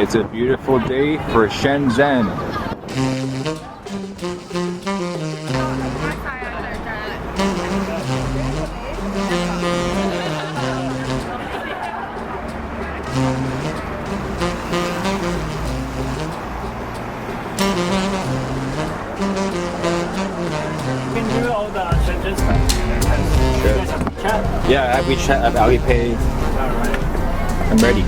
It's a beautiful day for Shenzhen. All the shenzhen stuff. You guys have WeChat? Yeah, I have WeChat, I have Alipay. Alright. I'm ready.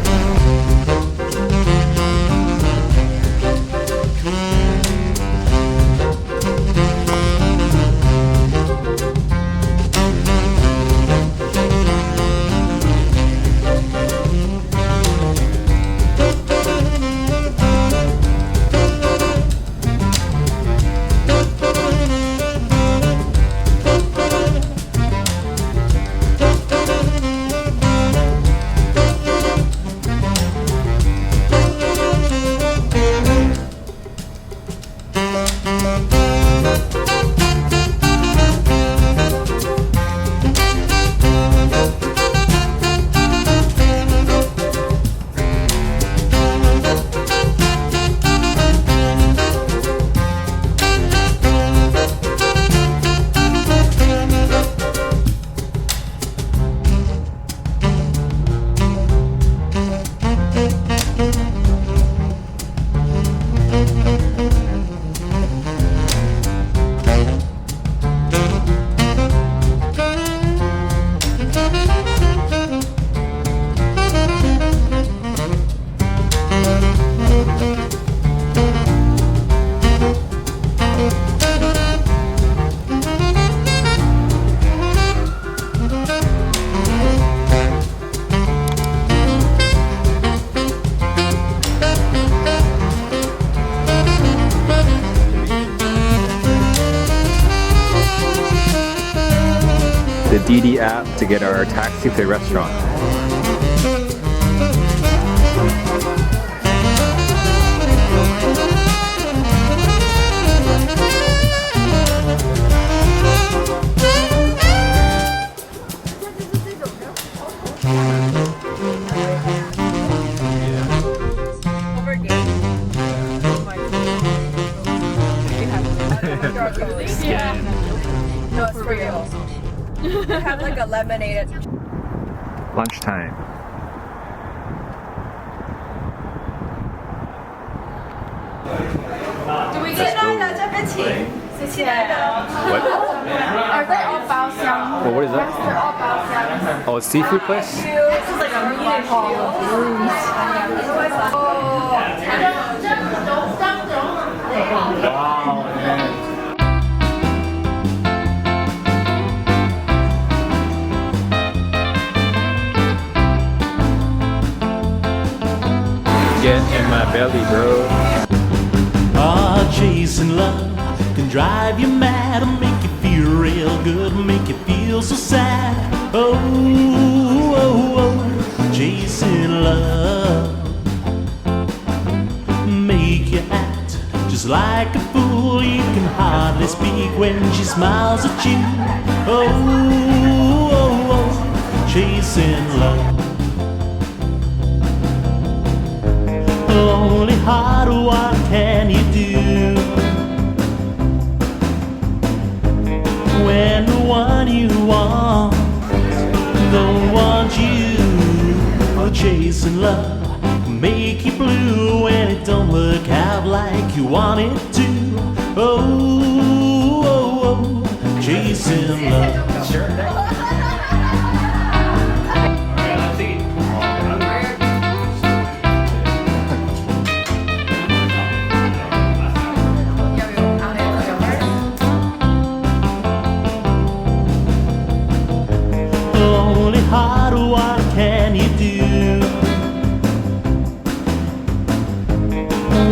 The DD app to get our taxi to the restaurant. Yeah. No, it's for you. Have like a lemonade. Lunchtime. Do we get that? 这边请，谢谢。 What? Are they all 包厢? Well, what is that? They're all 包厢. Oh, a seafood place? This is like a meeting hall of rooms. Wow, man. Get in my belly, bro. Ah, chasing love can drive you mad and make you feel real good, make you feel so sad. Oh, oh, oh, chasing love make you act just like a fool. You can hardly speak when she smiles at you. Oh, oh, oh, chasing love. Lonely heart, what can you do when the one you want don't want you? Oh, chasing love can make you blue when it don't work out like you want it to. Oh, oh, oh, chasing love. Lonely heart, what can you do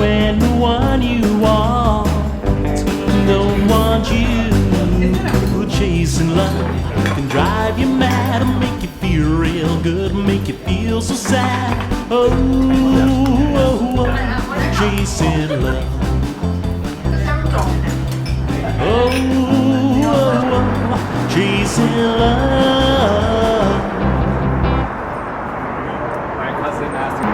when the one you want don't want you? Chasing love can drive you mad and make you feel real good, make you feel so sad. Oh, oh, oh, chasing love. Oh, oh, oh, chasing love. My cousin asked me.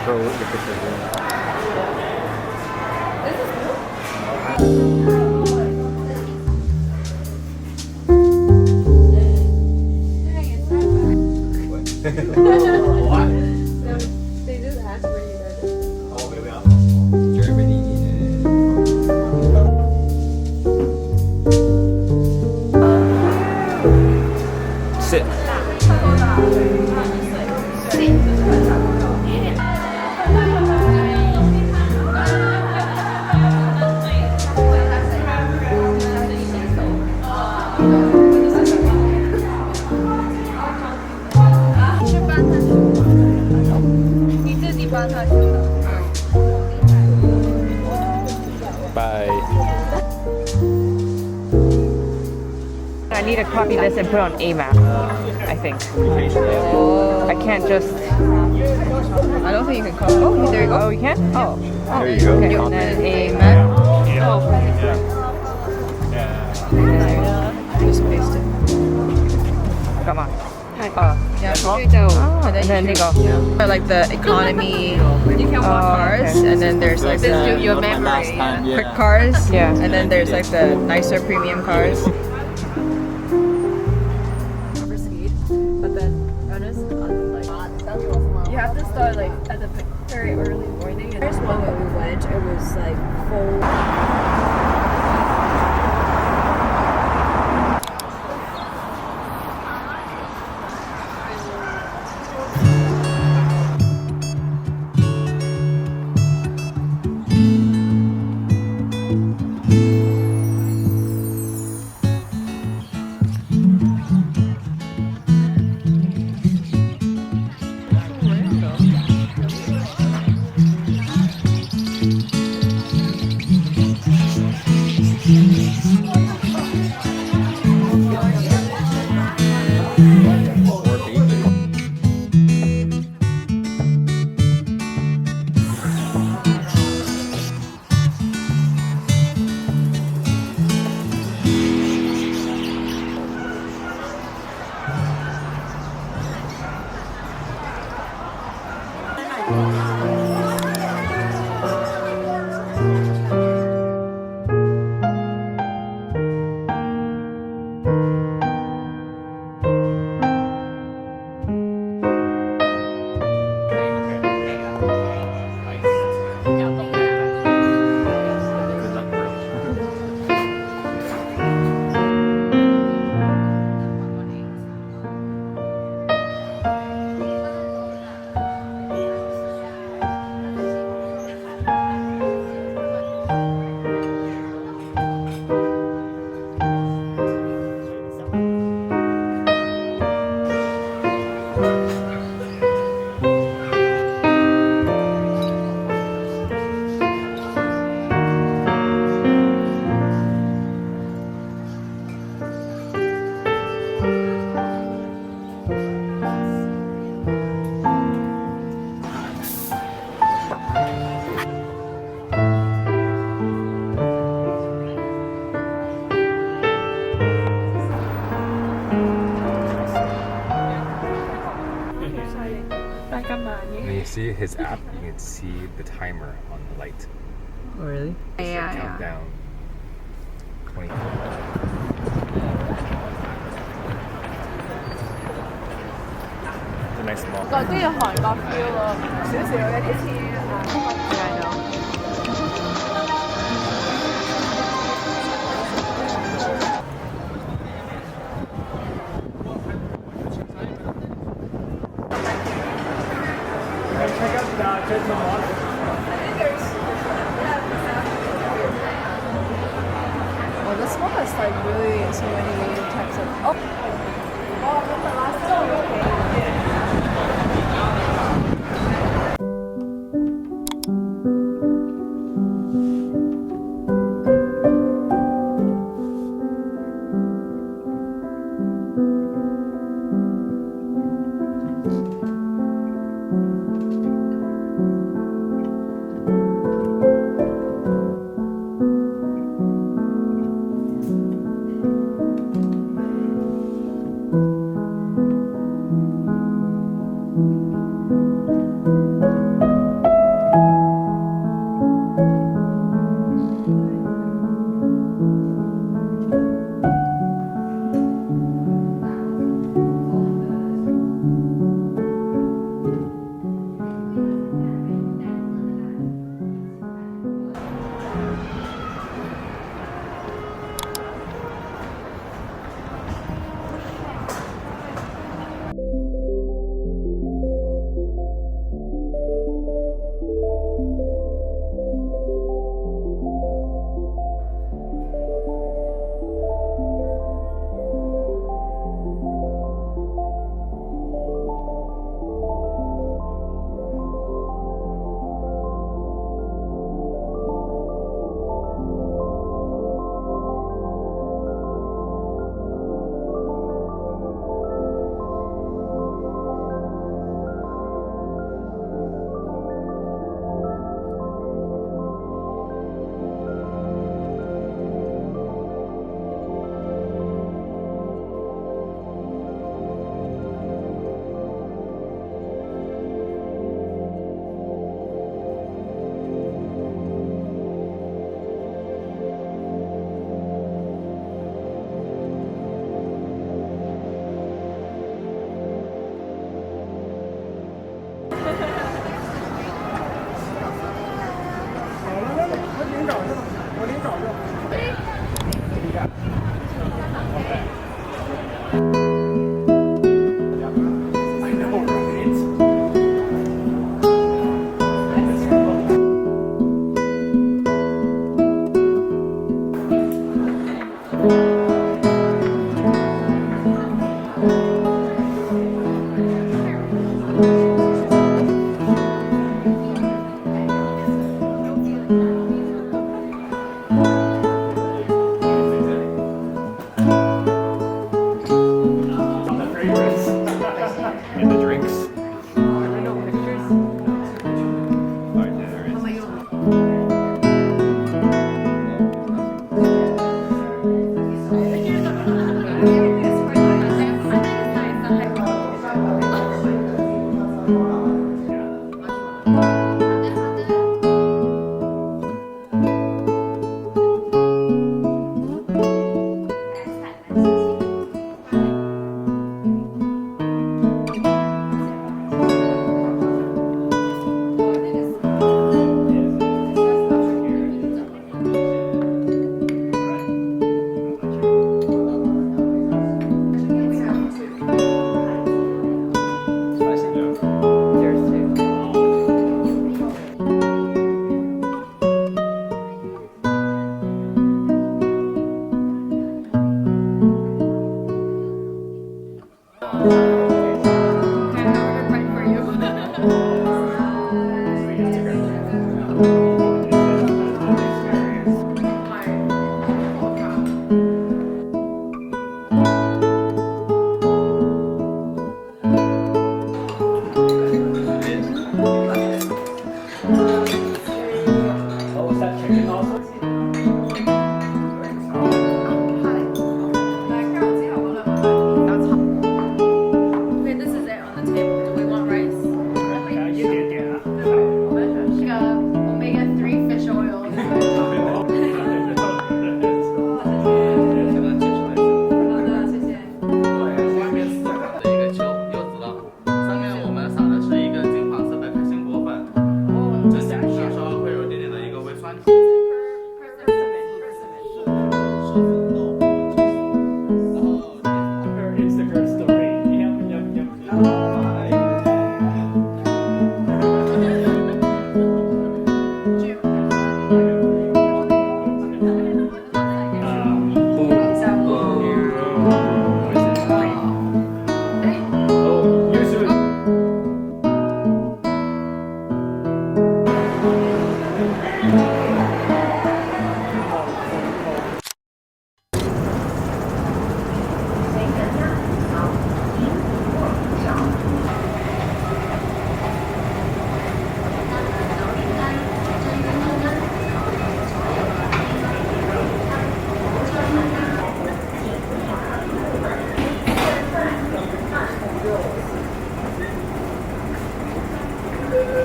Bro, look at this. They just asked where you read it. Sit. Bye. I need to copy this and put on a map, I think. I can't just. I don't think you can call it. Oh, there you go. Oh, you can? Oh. There you go. Okay, and then a map. Just paste it. Come on. Yeah. Oh, and then they go. Or like the economy cars, okay. and then there's like the your memory. quick cars, Yeah. and then there's like the nicer premium cars. But then you have to start like at the very early morning. And there's one where we went, it was like full. When you see his app, you can see the timer on the light. Oh, really? It's like countdown. 24. It's a nice mall. 嗰啲韓國 feel 咯，少少有啲似I know. Check out the Shenzhen Mall. Oh, this mall has like really so many types of. Oh, the last time.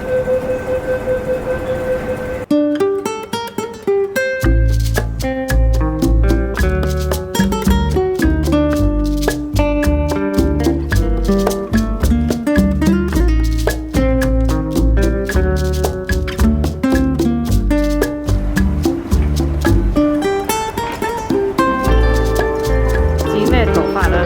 鸡妹头发呢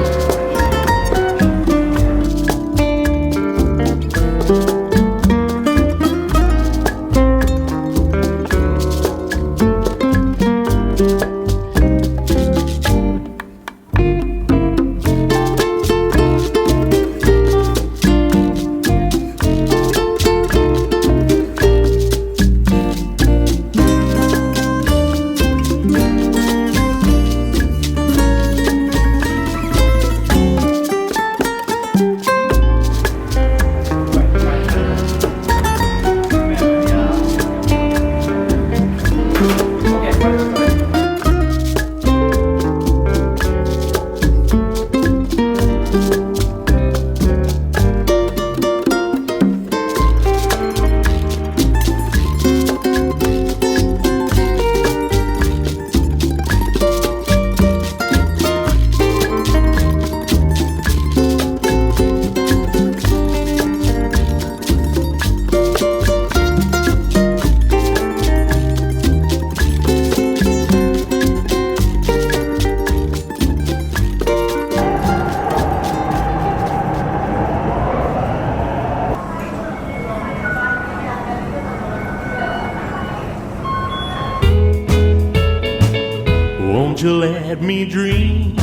？Won't you let me dream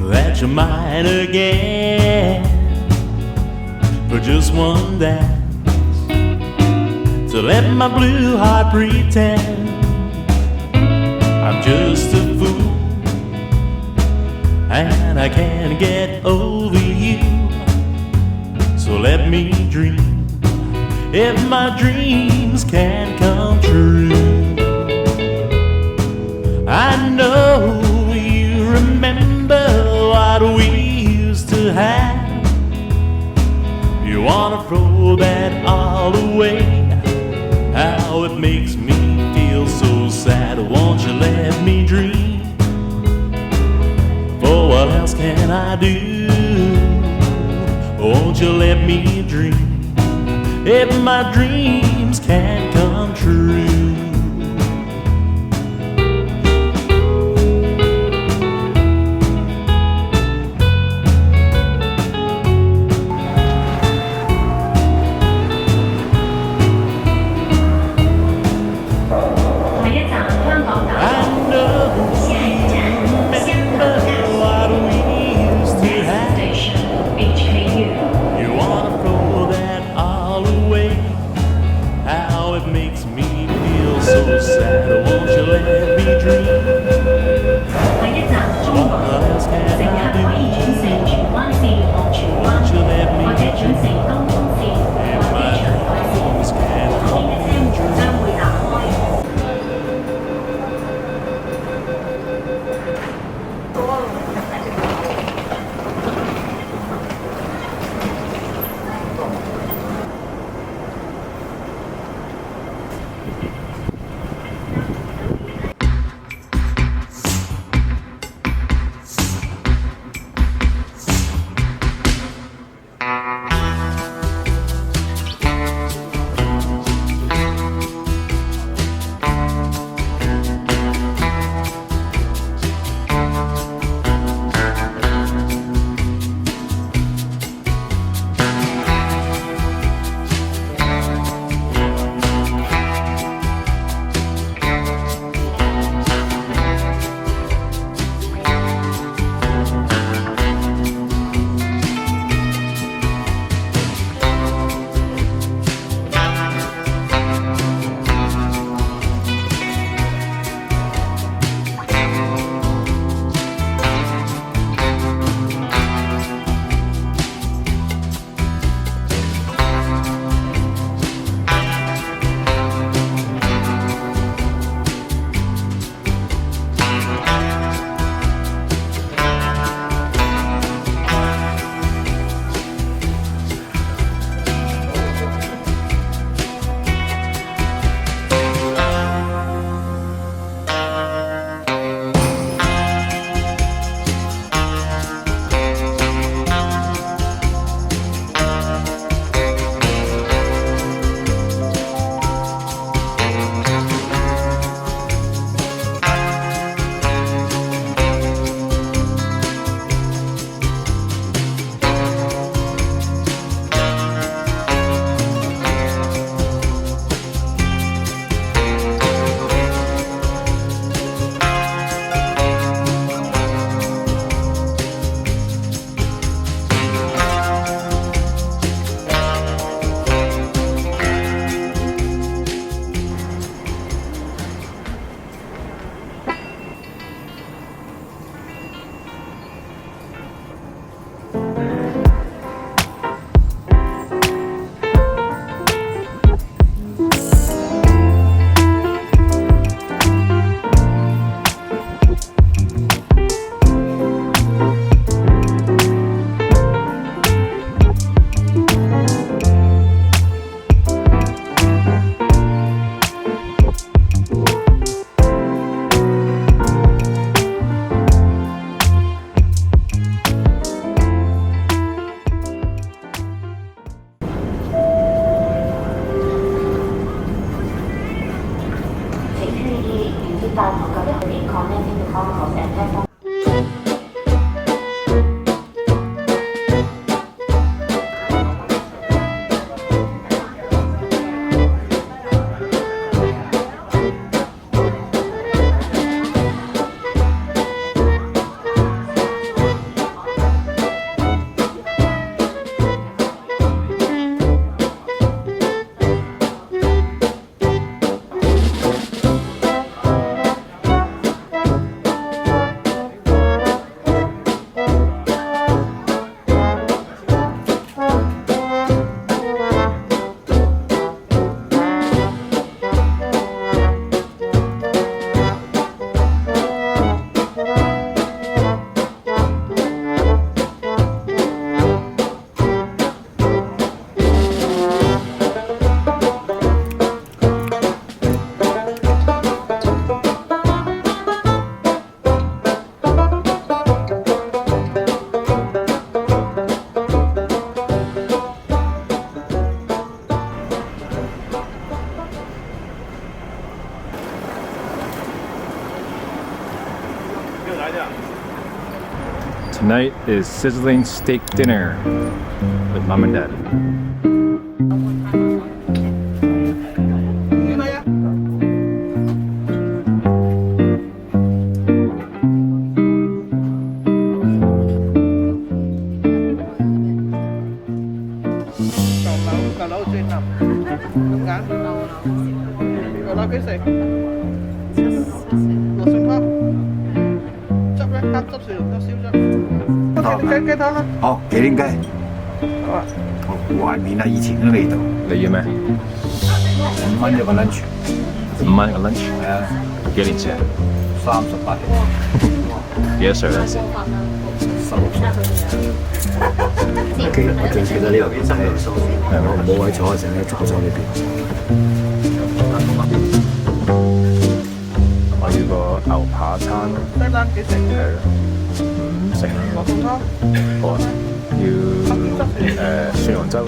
that you're mine again for just one dance? To let my blue heart pretend I'm just a fool and I can't get over you. So let me dream if my dreams can come true. I know you remember what we used to have. You wanna throw that all away. How it makes me feel so sad. Won't you let me dream? For what else can I do? Won't you let me dream? If my dreams can come true. Tonight is sizzling steak dinner with mom and dad. 舊樓轉冧，咁揀舊樓幾時？落餸湯，汁咧黑汁豉油多燒汁。雞湯啦。好，麒麟雞。好啊。懷念啊以前嘅味道。你要咩5蚊一個 lunch。 ？5蚊一個 lunch。係啊。幾年前38年。幾多歲嗰陣時16歲。我最記得呢個係冇位坐嘅時候咧，坐呢邊。我要個牛扒餐。西單幾成？係咯，5成。落餸湯。好啊。要蒜蓉汁啦。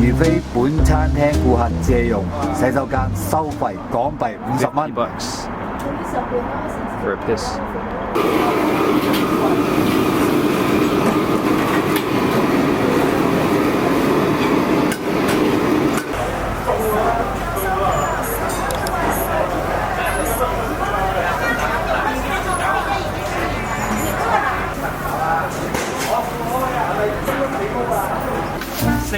如非本餐廳顧客借用洗手間，收費港幣50蚊。$50 for a piss. 呢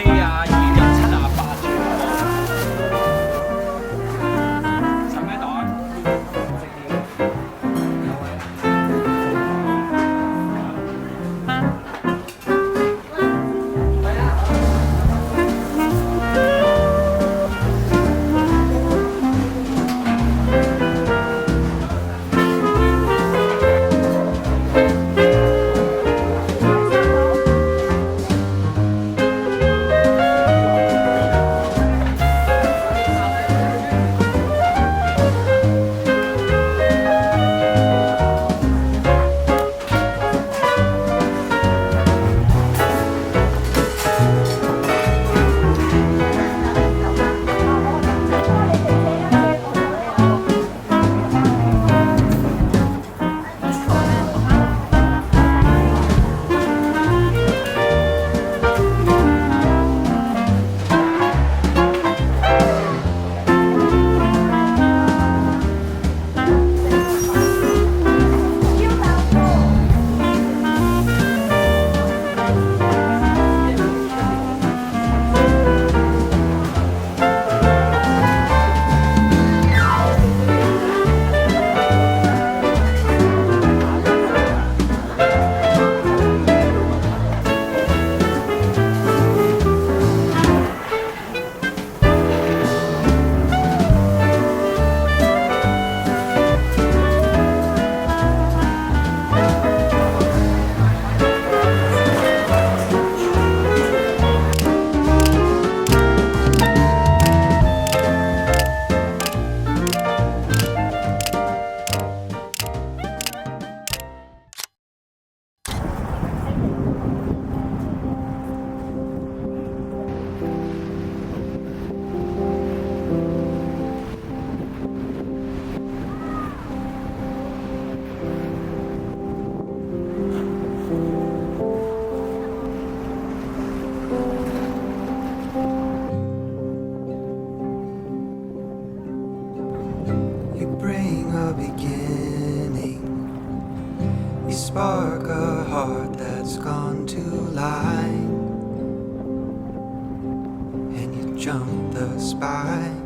jump the spine.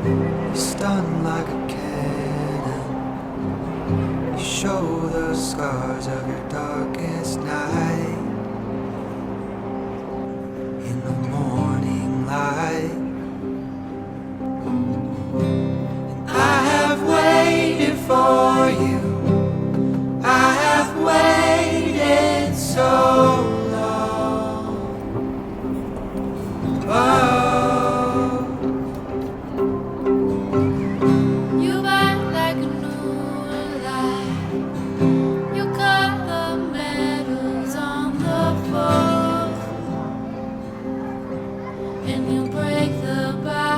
You stun like a cannon. You show the scars of your darkest night. In the morning light, and I have waited for you. I have waited so long. Oh, you bite like a new light. You cut the medals on the floor, and you break the bite.